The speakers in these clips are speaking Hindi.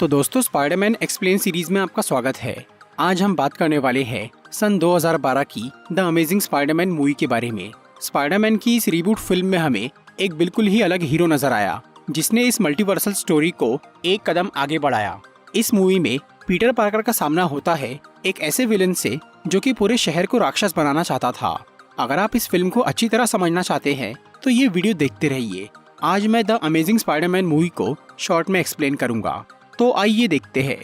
तो दोस्तों, स्पाइडरमैन एक्सप्लेन सीरीज में आपका स्वागत है। आज हम बात करने वाले हैं सन 2012 की द अमेजिंग स्पाइडरमैन मूवी के बारे में। स्पाइडरमैन की इस रीबूट फिल्म में हमें एक बिल्कुल ही अलग हीरो नजर आया, जिसने इस मल्टीवर्सल स्टोरी को एक कदम आगे बढ़ाया। इस मूवी में पीटर पार्कर का सामना होता है एक ऐसे विलन से जो कि पूरे शहर को राक्षस बनाना चाहता था। अगर आप इस फिल्म को अच्छी तरह समझना चाहते हैं तो ये वीडियो देखते रहिए। आज मैं द अमेजिंग स्पाइडरमैन मूवी को शॉर्ट में एक्सप्लेन करूंगा, तो आइए देखते हैं।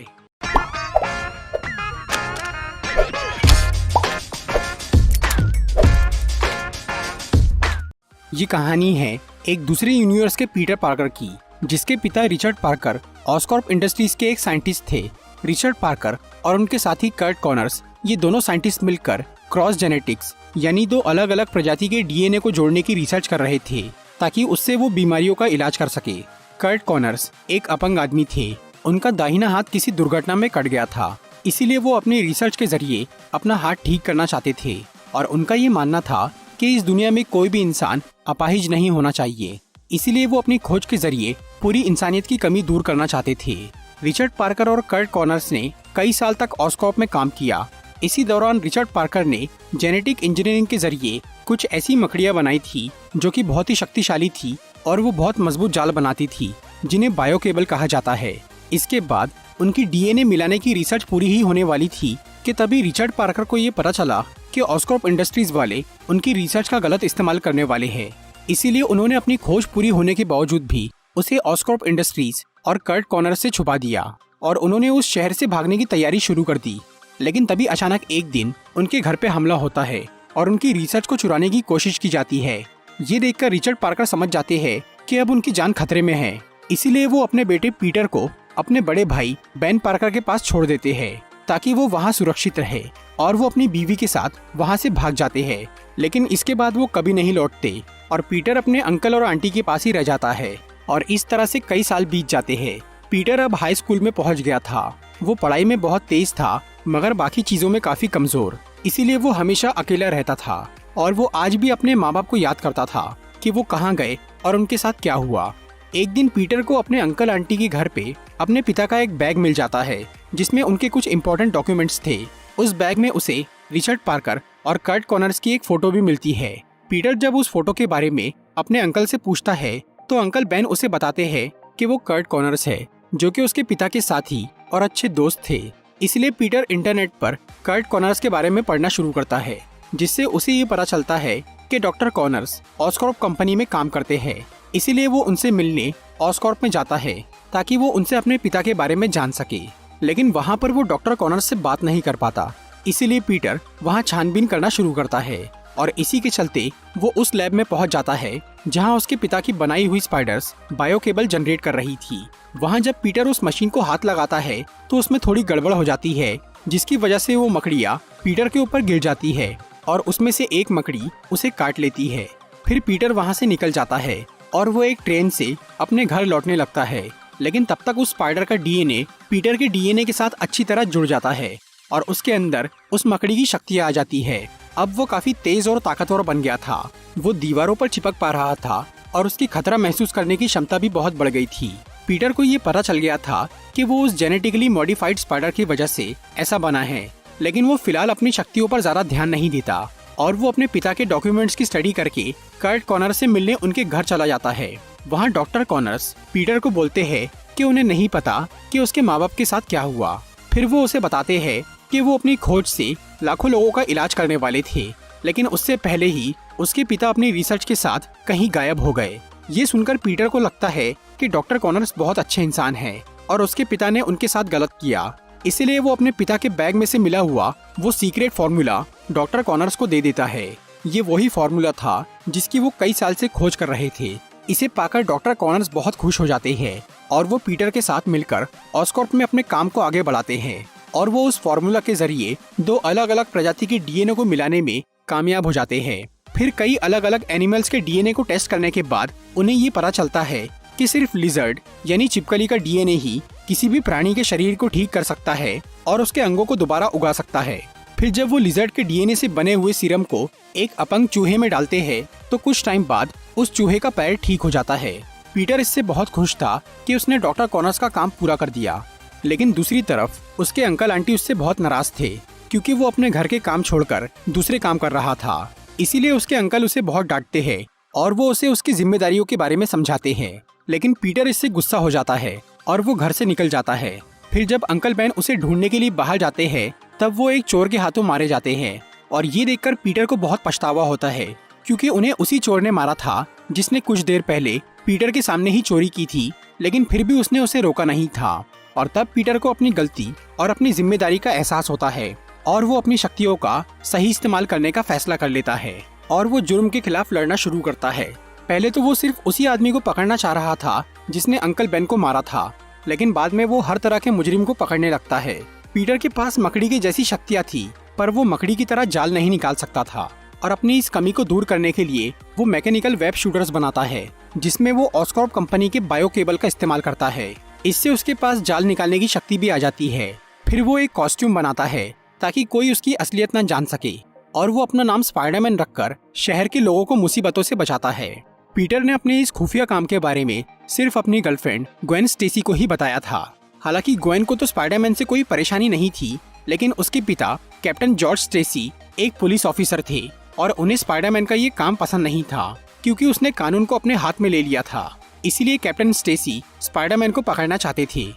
ये कहानी है एक दूसरे यूनिवर्स के पीटर पार्कर की, जिसके पिता रिचर्ड पार्कर ऑस्कॉर्प इंडस्ट्रीज के एक साइंटिस्ट थे। रिचर्ड पार्कर और उनके साथी कर्ट कॉनर्स, ये दोनों साइंटिस्ट मिलकर क्रॉस जेनेटिक्स यानी दो अलग अलग प्रजाति के डीएनए को जोड़ने की रिसर्च कर रहे थे, ताकि उससे वो बीमारियों का इलाज कर सके। कर्ट कॉनर्स एक अपंग आदमी थे। उनका दाहिना हाथ किसी दुर्घटना में कट गया था, इसीलिए वो अपनी रिसर्च के जरिए अपना हाथ ठीक करना चाहते थे। और उनका ये मानना था कि इस दुनिया में कोई भी इंसान अपाहिज नहीं होना चाहिए, इसीलिए वो अपनी खोज के जरिए पूरी इंसानियत की कमी दूर करना चाहते थे। रिचर्ड पार्कर और कर्ट कॉनर्स ने कई साल तक ऑस्कॉर्प में काम किया। इसी दौरान रिचर्ड पार्कर ने जेनेटिक इंजीनियरिंग के जरिए कुछ ऐसी मकड़ियाँ बनाई थी जो कि बहुत ही शक्तिशाली थी और वो बहुत मजबूत जाल बनाती थी, जिन्हें बायोकेबल कहा जाता है। इसके बाद उनकी डीएनए मिलाने की रिसर्च पूरी ही होने वाली थी कि तभी रिचर्ड पार्कर को ये पता चला कि ऑस्कॉर्प इंडस्ट्रीज वाले उनकी रिसर्च का गलत इस्तेमाल करने वाले हैं। इसीलिए उन्होंने अपनी खोज पूरी होने के बावजूद भी उसे ऑस्कॉर्प इंडस्ट्रीज और कर्ट कॉनर से छुपा दिया और उन्होंने उस शहर से भागने की तैयारी शुरू कर दी। लेकिन तभी अचानक एक दिन उनके घर पे हमला होता है और उनकी रिसर्च को चुराने की कोशिश की जाती है। ये देखकर रिचर्ड पार्कर समझ जाते हैं कि अब उनकी जान खतरे में है। इसीलिए वो अपने बेटे पीटर को अपने बड़े भाई बेन पार्कर के पास छोड़ देते हैं, ताकि वो वहाँ सुरक्षित रहे, और वो अपनी बीवी के साथ वहाँ से भाग जाते हैं। लेकिन इसके बाद वो कभी नहीं लौटते और पीटर अपने अंकल और आंटी के पास ही रह जाता है। और इस तरह से कई साल बीत जाते हैं। पीटर अब हाई स्कूल में पहुँच गया था। वो पढ़ाई में बहुत तेज था, मगर बाकी चीजों में काफी कमजोर। इसीलिए वो हमेशा अकेला रहता था और वो आज भी अपने माँ बाप को याद करता था कि वो कहाँ गए और उनके साथ क्या हुआ। एक दिन पीटर को अपने अंकल आंटी के घर पे अपने पिता का एक बैग मिल जाता है, जिसमें उनके कुछ इम्पोर्टेंट डॉक्यूमेंट्स थे। उस बैग में उसे रिचर्ड पार्कर और कर्ट कॉनर्स की एक फोटो भी मिलती है। पीटर जब उस फोटो के बारे में अपने अंकल से पूछता है तो अंकल बेन उसे बताते हैं कि वो कर्ट कॉनर्स है, जो कि उसके पिता के साथी और अच्छे दोस्त थे। इसलिए पीटर इंटरनेट पर कर्ट कॉनर्स के बारे में पढ़ना शुरू करता है, जिससे उसे ये पता चलता है कि डॉक्टर कॉनर्स ऑस्कॉर्प कंपनी में काम करते हैं। इसीलिए वो उनसे मिलने ऑस्कॉर्प में जाता है, ताकि वो उनसे अपने पिता के बारे में जान सके। लेकिन वहाँ पर वो डॉक्टर कॉनर्स से बात नहीं कर पाता। इसीलिए पीटर वहाँ छानबीन करना शुरू करता है और इसी के चलते वो उस लैब में पहुँच जाता है जहाँ उसके पिता की बनाई हुई स्पाइडर्स बायोकेबल जनरेट कर रही थी। वहाँ जब पीटर उस मशीन को हाथ लगाता है तो उसमें थोड़ी गड़बड़ हो जाती है, जिसकी वजह से वो मकड़ियाँ पीटर के ऊपर गिर जाती है और उसमें से एक मकड़ी उसे काट लेती है। फिर पीटर वहाँ से निकल जाता है और वो एक ट्रेन से अपने घर लौटने लगता है। लेकिन तब तक उस स्पाइडर का डीएनए पीटर के डीएनए के साथ अच्छी तरह जुड़ जाता है और उसके अंदर उस मकड़ी की शक्ति आ जाती है। अब वो काफी तेज और ताकतवर बन गया था। वो दीवारों पर चिपक पा रहा था और उसकी खतरा महसूस करने की क्षमता भी बहुत बढ़ गई थी। पीटर को ये पता चल गया था कि वो उस जेनेटिकली मॉडिफाइड स्पाइडर की वजह से ऐसा बना है। लेकिन वो फिलहाल अपनी शक्तियों पर ज्यादा ध्यान नहीं देता और वो अपने पिता के डॉक्यूमेंट्स की स्टडी करके कर्ट कॉनर से मिलने उनके घर चला जाता है। वहाँ डॉक्टर कॉनर्स पीटर को बोलते हैं कि उन्हें नहीं पता कि उसके माँ बाप के साथ क्या हुआ। फिर वो उसे बताते हैं कि वो अपनी खोज से लाखों लोगों का इलाज करने वाले थे, लेकिन उससे पहले ही उसके पिता अपनी रिसर्च के साथ कहीं गायब हो गए। ये सुनकर पीटर को लगता है कि डॉक्टर कॉनर्स बहुत अच्छे इंसान हैं और उसके पिता ने उनके साथ गलत किया। इसीलिए वो अपने पिता के बैग में से मिला हुआ वो सीक्रेट फॉर्मूला डॉक्टर कॉनर्स को दे देता है। ये वही फॉर्मूला था जिसकी वो कई साल से खोज कर रहे थे। इसे पाकर डॉक्टर कॉनर्स बहुत खुश हो जाते हैं और वो पीटर के साथ मिलकर ऑस्कॉर्प में अपने काम को आगे बढ़ाते हैं और वो उस फॉर्मूला के जरिए दो अलग अलग प्रजाति के डीएनए को मिलाने में कामयाब हो जाते हैं। फिर कई अलग अलग एनिमल्स के डीएनए को टेस्ट करने के बाद उन्हें ये पता चलता है कि सिर्फ लिजर्ड यानी छिपकली का डीएनए ही किसी भी प्राणी के शरीर को ठीक कर सकता है और उसके अंगों को दोबारा उगा सकता है। फिर जब वो लिजर्ड के डीएनए से बने हुए सीरम को एक अपंग चूहे में डालते हैं तो कुछ टाइम बाद उस चूहे का पैर ठीक हो जाता है। पीटर इससे बहुत खुश था कि उसने डॉक्टर कॉनर्स का काम पूरा कर दिया। लेकिन दूसरी तरफ उसके अंकल आंटी उससे बहुत नाराज थे क्योंकि वो अपने घर के काम छोड़कर दूसरे काम कर रहा था। इसीलिए उसके अंकल उसे बहुत डांटते हैं और वो उसे उसकी जिम्मेदारियों के बारे में समझाते हैं। लेकिन पीटर इससे गुस्सा हो जाता है और वो घर से निकल जाता है। फिर जब अंकल बेन उसे ढूंढने के लिए बाहर जाते हैं तब वो एक चोर के हाथों मारे जाते हैं और ये देखकर पीटर को बहुत पछतावा होता है क्योंकि उन्हें उसी चोर ने मारा था जिसने कुछ देर पहले पीटर के सामने ही चोरी की थी, लेकिन फिर भी उसने उसे रोका नहीं था। और तब पीटर को अपनी गलती और अपनी जिम्मेदारी का एहसास होता है और वो अपनी शक्तियों का सही इस्तेमाल करने का फैसला कर लेता है और वो जुर्म के खिलाफ लड़ना शुरू करता है। पहले तो वो सिर्फ उसी आदमी को पकड़ना चाह रहा था जिसने अंकल बेन को मारा था, लेकिन बाद में वो हर तरह के मुजरिम को पकड़ने लगता है। पीटर के पास मकड़ी की जैसी शक्तियाँ थी, पर वो मकड़ी की तरह जाल नहीं निकाल सकता था और अपनी इस कमी को दूर करने के लिए वो मैकेनिकल वेब शूटर्स बनाता है जिसमें वो ऑस्कॉर्प कंपनी के बायो केबल का इस्तेमाल करता है। इससे उसके पास जाल निकालने की शक्ति भी आ जाती है। फिर वो एक कॉस्ट्यूम बनाता है ताकि कोई उसकी असलियत न जान सके और वो अपना नाम स्पाइडरमैन रखकर शहर के लोगों को मुसीबतों से बचाता है। पीटर ने अपने इस खुफिया काम के बारे में सिर्फ अपनी गर्लफ्रेंड ग्वेन स्टेसी को ही बताया था। हालांकि ग्वेन को तो स्पाइडरमैन से कोई परेशानी नहीं थी, लेकिन उसके पिता कैप्टन जॉर्ज स्टेसी एक पुलिस ऑफिसर थे और उन्हें स्पाइडरमैन का ये काम पसंद नहीं था क्योंकि उसने कानून को अपने हाथ में ले लिया था। इसीलिए कैप्टन स्टेसी स्पाइडरमैन को पकड़ना चाहते थे।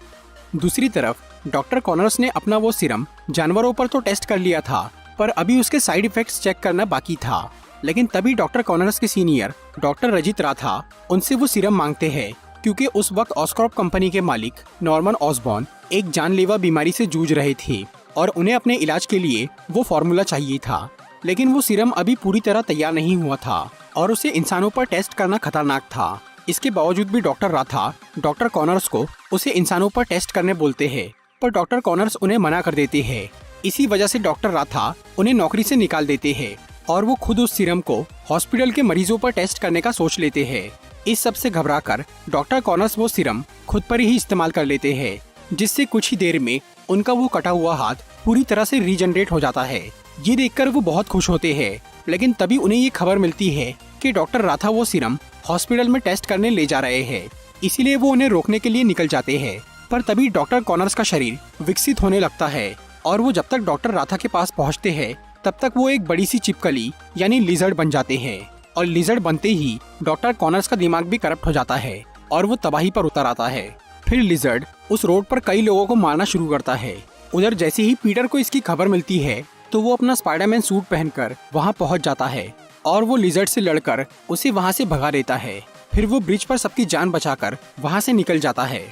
दूसरी तरफ डॉक्टर कॉनर्स ने अपना वो सीरम जानवरों पर तो टेस्ट कर लिया था, पर अभी उसके साइड इफेक्ट्स चेक करना बाकी था। लेकिन तभी डॉक्टर कॉनर्स के सीनियर डॉक्टर रजित राथा उनसे वो सीरम मांगते हैं क्योंकि उस वक्त ऑस्कॉर्प कंपनी के मालिक नॉर्मन ऑसबॉर्न एक जानलेवा बीमारी से जूझ रहे थे और उन्हें अपने इलाज के लिए वो फॉर्मूला चाहिए था। लेकिन वो सीरम अभी पूरी तरह तैयार नहीं हुआ था और उसे इंसानों पर टेस्ट करना खतरनाक था। इसके बावजूद भी डॉक्टर राथा डॉक्टर कॉनर्स को उसे इंसानों पर टेस्ट करने बोलते हैं, पर डॉक्टर कॉनर्स उन्हें मना कर देते हैं। इसी वजह से डॉक्टर राथा उन्हें नौकरी से निकाल देते हैं और वो खुद उस सीरम को हॉस्पिटल के मरीजों पर टेस्ट करने का सोच लेते हैं। इस सब से घबराकर डॉक्टर कॉनर्स वो सीरम खुद पर ही इस्तेमाल कर लेते हैं, जिससे कुछ ही देर में उनका वो कटा हुआ हाथ पूरी तरह से रीजनरेट हो जाता है। ये देखकर वो बहुत खुश होते हैं, लेकिन तभी उन्हें ये खबर मिलती है कि डॉक्टर राथा वो सीरम हॉस्पिटल में टेस्ट करने ले जा रहे हैं। इसीलिए वो उन्हें रोकने के लिए निकल जाते हैं, पर तभी डॉक्टर कॉनर्स का शरीर विकसित होने लगता है और वो जब तक डॉक्टर राथा के पास पहुंचते हैं तब तक वो एक बड़ी सी चिपकली यानी लिजर्ड बन जाते हैं। और लिजर्ड बनते ही डॉक्टर कॉनर्स का दिमाग भी करप्ट हो जाता है और वो तबाही पर उतर आता है। फिर लिजर्ड उस रोड पर कई लोगों को मारना शुरू करता है। उधर जैसे ही पीटर को इसकी खबर मिलती है तो वो अपना स्पाइडरमैन सूट पहनकर वहाँ पहुँच जाता है और वो लिजर्ड से लड़कर उसे वहाँ से भगा देता है। फिर वो ब्रिज पर सबकी जान बचाकर वहाँ से निकल जाता है।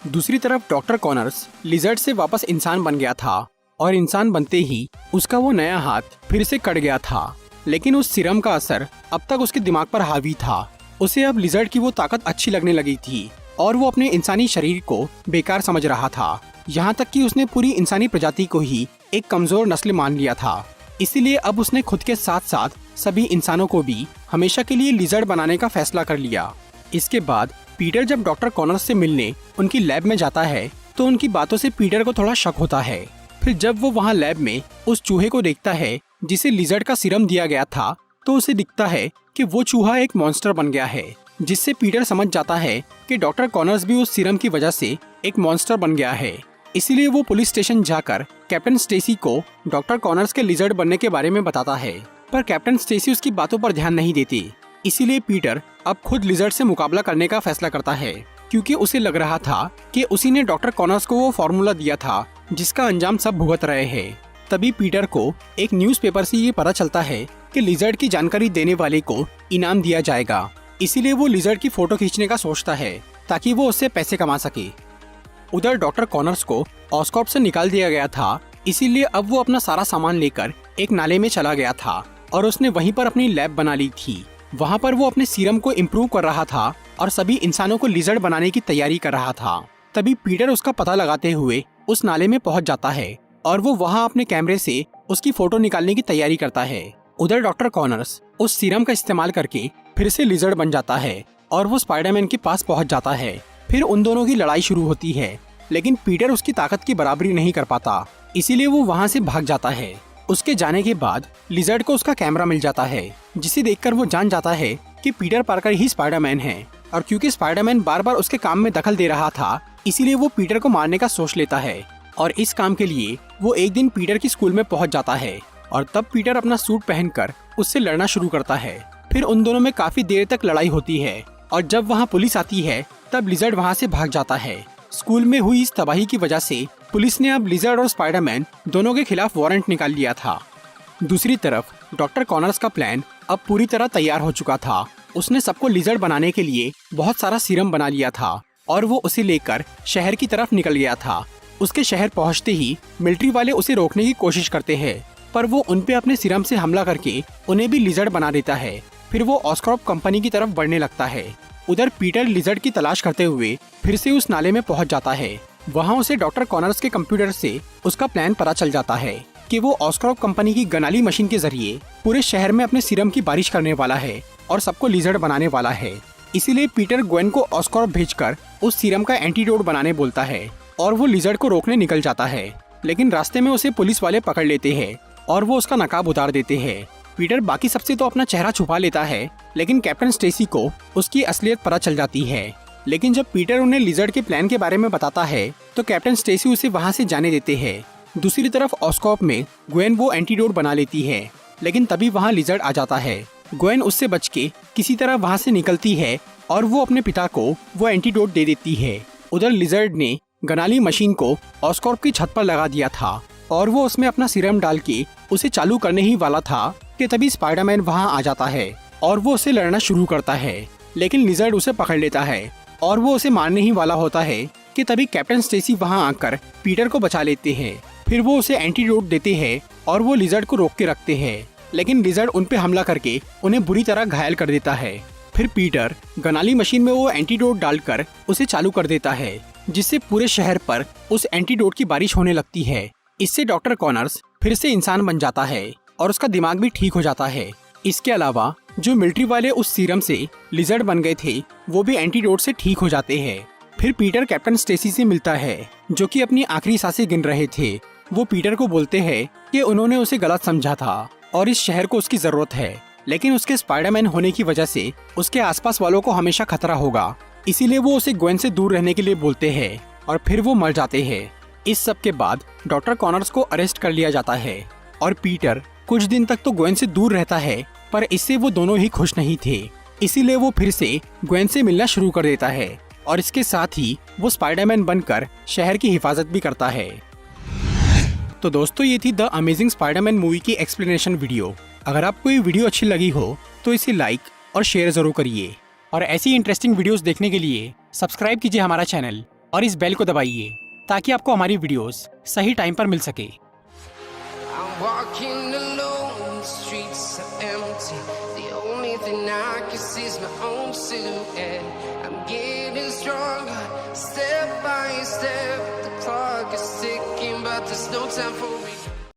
दूसरी तरफ डॉक्टर कॉनर्स लिजर्ड से वापस इंसान बन गया था और इंसान बनते ही उसका वो नया हाथ फिर से कट गया था, लेकिन उस सीरम का असर अब तक उसके दिमाग पर हावी था। उसे अब लिजर्ड की वो ताकत अच्छी लगने लगी थी और वो अपने इंसानी शरीर को बेकार समझ रहा था। यहाँ तक कि उसने पूरी इंसानी प्रजाति को ही एक कमजोर नस्ल मान लिया था। इसीलिए अब उसने खुद के साथ साथ सभी इंसानों को भी हमेशा के लिए लिजर्ड बनाने का फैसला कर लिया। इसके बाद पीटर जब डॉक्टर कॉनर्स से मिलने उनकी लैब में जाता है तो उनकी बातों से पीटर को थोड़ा शक होता है। फिर जब वो वहाँ लैब में उस चूहे को देखता है जिसे लिजर्ड का सीरम दिया गया था तो उसे दिखता है कि वो चूहा एक मॉन्स्टर बन गया है, जिससे पीटर समझ जाता है कि डॉक्टर कॉनर्स भी उस सीरम की वजह से एक मॉन्स्टर बन गया है। इसीलिए वो पुलिस स्टेशन जाकर कैप्टन स्टेसी को डॉक्टर कॉनर्स के लिजर्ड बनने के बारे में बताता है, पर कैप्टन स्टेसी उसकी बातों पर ध्यान नहीं देती। इसीलिए पीटर अब खुद लिजर्ड से मुकाबला करने का फैसला करता है क्योंकि उसे लग रहा था कि उसी ने डॉक्टर कॉनर्स को वो फॉर्मूला दिया था जिसका अंजाम सब भुगत रहे हैं। तभी पीटर को एक न्यूज़पेपर से ये पता चलता है कि लिजर्ड की जानकारी देने वाले को इनाम दिया जाएगा। इसीलिए वो लिजर्ड की फोटो खींचने का सोचता है ताकि वो उससे पैसे कमा सके। उधर डॉक्टर कॉनर्स को ऑस्कॉर्प से निकाल दिया गया था, इसीलिए अब वो अपना सारा सामान लेकर एक नाले में चला गया था और उसने वहीं पर अपनी लैब बना ली थी। वहाँ पर वो अपने सीरम को इम्प्रूव कर रहा था और सभी इंसानों को लिजर्ड बनाने की तैयारी कर रहा था। तभी पीटर उसका पता लगाते हुए उस नाले में पहुंच जाता है और वो वहाँ अपने कैमरे से उसकी फोटो निकालने की तैयारी करता है। उधर डॉक्टर कॉनर्स उस सीरम का इस्तेमाल करके फिर से लिजर्ड बन जाता है और वो स्पाइडरमैन के पास पहुंच जाता है। फिर उन दोनों की लड़ाई शुरू होती है, लेकिन पीटर उसकी ताकत की बराबरी नहीं कर पाता, इसीलिए वो वहाँ से भाग जाता है। उसके जाने के बाद लिजर्ड को उसका कैमरा मिल जाता है, जिसे देखकर वो जान जाता है कि पीटर पार्कर ही स्पाइडरमैन है। और क्योंकि स्पाइडरमैन बार बार उसके काम में दखल दे रहा था, इसीलिए वो पीटर को मारने का सोच लेता है और इस काम के लिए वो एक दिन पीटर की स्कूल में पहुंच जाता है और तब पीटर अपना सूट पहनकर उससे लड़ना शुरू करता है। फिर उन दोनों में काफी देर तक लड़ाई होती है और जब वहाँ पुलिस आती है तब लिजर्ड वहाँ से भाग जाता है। स्कूल में हुई इस तबाही की वजह से पुलिस ने अब लिजर्ड और स्पाइडरमैन दोनों के खिलाफ वारंट निकाल लिया था। दूसरी तरफ डॉक्टर कॉनर्स का प्लान अब पूरी तरह तैयार हो चुका था। उसने सबको लिजर्ड बनाने के लिए बहुत सारा सीरम बना लिया था और वो उसे लेकर शहर की तरफ निकल गया था। उसके शहर पहुंचते ही मिलिट्री वाले उसे रोकने की कोशिश करते हैं, पर वो उन पे अपने सीरम से हमला करके उन्हें भी लिजर्ड बना देता है। फिर वो ऑस्कॉर्प कंपनी की तरफ बढ़ने लगता है। उधर पीटर लिजर्ड की तलाश करते हुए फिर से उस नाले में पहुंच जाता है। वहाँ उसे डॉक्टर कॉनर्स के कंप्यूटर से उसका प्लान पता चल जाता है कि वो ऑस्कॉर्प कंपनी की गनाली मशीन के जरिए पूरे शहर में अपने सीरम की बारिश करने वाला है और सबको लिजर्ड बनाने वाला है। इसीलिए पीटर ग्वेन को ऑस्कॉर्प भेजकर उस सीरम का एंटीडोट बनाने बोलता है और वो लिजर्ड को रोकने निकल जाता है, लेकिन रास्ते में उसे पुलिस वाले पकड़ लेते हैं और वो उसका नकाब उतार देते हैं। पीटर बाकी सबसे तो अपना चेहरा छुपा लेता है, लेकिन कैप्टन स्टेसी को उसकी असलियत पता चल जाती है। लेकिन जब पीटर उन्हें लिजर्ड के प्लान के बारे में बताता है तो कैप्टन स्टेसी उसे वहाँ से जाने देते हैं। दूसरी तरफ ऑस्कॉर्प में ग्वेन वो एंटीडोट बना लेती है, लेकिन तभी वहाँ लिजर्ड आ जाता है। ग्वेन उससे बच के किसी तरह वहाँ से निकलती है और वो अपने पिता को वो एंटीडोट दे देती है। उधर लिजर्ड ने गनाली मशीन को ऑस्कॉर्प की छत पर लगा दिया था और वो उसमें अपना सीरम डाल के उसे चालू करने ही वाला था कि तभी स्पाइडरमैन वहाँ आ जाता है और वो उसे लड़ना शुरू करता है, लेकिन लिजर्ड उसे पकड़ लेता है और वो उसे मारने ही वाला होता है कि तभी कैप्टन स्टेसी वहाँ आकर पीटर को बचा लेते हैं। फिर वो उसे एंटीडोट देते हैं और वो लिजर्ड को रोक के रखते हैं, लेकिन लिजर्ड उन पे हमला करके उन्हें बुरी तरह घायल कर देता है। फिर पीटर गनाली मशीन में वो एंटीडोट डालकर उसे चालू कर देता है, जिससे पूरे शहर पर उस एंटीडोट की बारिश होने लगती है। इससे डॉक्टर कॉनर्स फिर से इंसान बन जाता है और उसका दिमाग भी ठीक हो जाता है। इसके अलावा जो मिलिट्री वाले उस सीरम से लिजर्ड बन गए थे वो भी एंटीडोट से ठीक हो जाते हैं। फिर पीटर कैप्टन स्टेसी से मिलता है, जो कि अपनी आखिरी सांसें गिन रहे थे। वो पीटर को बोलते हैं कि उन्होंने उसे गलत समझा था और इस शहर को उसकी जरूरत है, लेकिन उसके स्पाइडरमैन होने की वजह से उसके आसपास वालों को हमेशा खतरा होगा। इसीलिए वो उसे ग्वेन से दूर रहने के लिए बोलते हैं और फिर वो मर जाते हैं। इस सब के बाद डॉक्टर कॉनर्स को अरेस्ट कर लिया जाता है और पीटर कुछ दिन तक तो ग्वेन से दूर रहता है, पर इससे वो दोनों ही खुश नहीं थे। इसीलिए वो फिर से ग्वेन से मिलना शुरू कर देता है और इसके साथ ही वो स्पाइडरमैन बनकर शहर की हिफाजत भी करता है। तो दोस्तों, ये थी द अमेजिंग स्पाइडरमैन मूवी की एक्सप्लेनेशन वीडियो। अगर आपको ये वीडियो अच्छी लगी हो तो इसे लाइक और शेयर जरूर करिए और ऐसी इंटरेस्टिंग वीडियोस देखने के लिए सब्सक्राइब कीजिए हमारा चैनल और इस बेल को दबाइए ताकि आपको हमारी वीडियोस सही टाइम पर मिल सके। I'm walking alone, the streets are empty. The only thing I can see is my own silhouette. I'm getting stronger, step by step. The clock is ticking, but there's no time for me.